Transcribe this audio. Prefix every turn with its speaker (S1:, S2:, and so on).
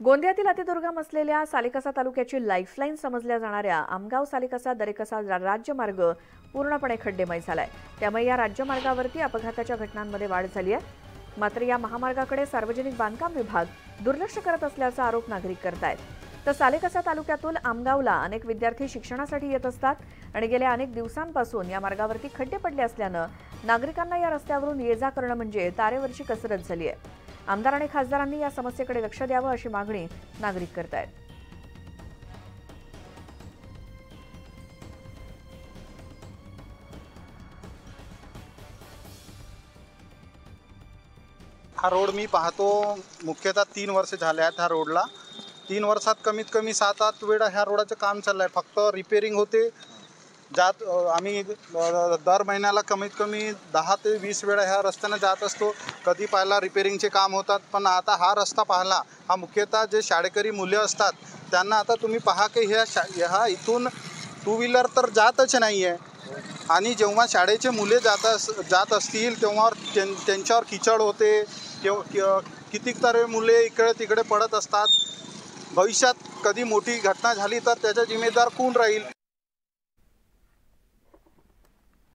S1: गोंदियातील अतिदुर्गम असलेल्या सालेकसा तालुक्याची लाईफलाईन समजल्या जाणाऱ्या आमगाव सालेकसा दरेकसा राज्यमार्ग पूर्णपणे खड्डेमय झालाय। त्यामुळे या राज्यमार्गावरती अपघाताच्या घटनांमध्ये वाढ झाली आहे। मात्र या महामार्गाकडे सार्वजनिक बांधकाम विभाग दुर्लक्ष करत असल्याचा आरोप नागरिक करतायत। तर सालेकसा तालुक्यातून आमगावला अनेक विद्यार्थी शिक्षणासाठी येत असतात आणि गेल्या अनेक दिवसांपासून या मार्गावरती खड्डे पडले असल्याने नागरिकांना या रस्त्यावरून ये जा करणं म्हणजे तारेवरची कसरत झाली आहे। आमदार आणि खासदारांनी या समस्येकडे लक्ष द्यावं अशी मागणी नागरिक करतायत।
S2: हा रोड मी पाहतो मुख्यतः 3 वर्ष झाले आहेत। ह्या रोडला 3 वर्षात कमीत कमी 7-8 वेळा ह्या रोडाचं काम चाललंय। फक्त रिपेअरिंग होते जात आम्ही दर महिन्याला कमीत कमी 10 ते 20 वेळा ह्या रस्त्याने जात असतो। कधी पाहिला रिपेअरिंगचे काम होतात, पण आता हा रस्ता पाहिला हा मुख्यतः जे शाळकरी मुले असतात त्यांना आता तुम्ही पहा की ह्या इथून 2 व्हीलर तर जातच नाही आहे। आणि जेव्हा शाळेचे मुले जात असतील तेव्हा त्यांच्यावर किचड होते, कितीतरी मुले इकडे तिकडे पडत असतात। भविष्यात कधी मोठी घटना झाली तर त्याचा जिम्मेदार कोण राहील?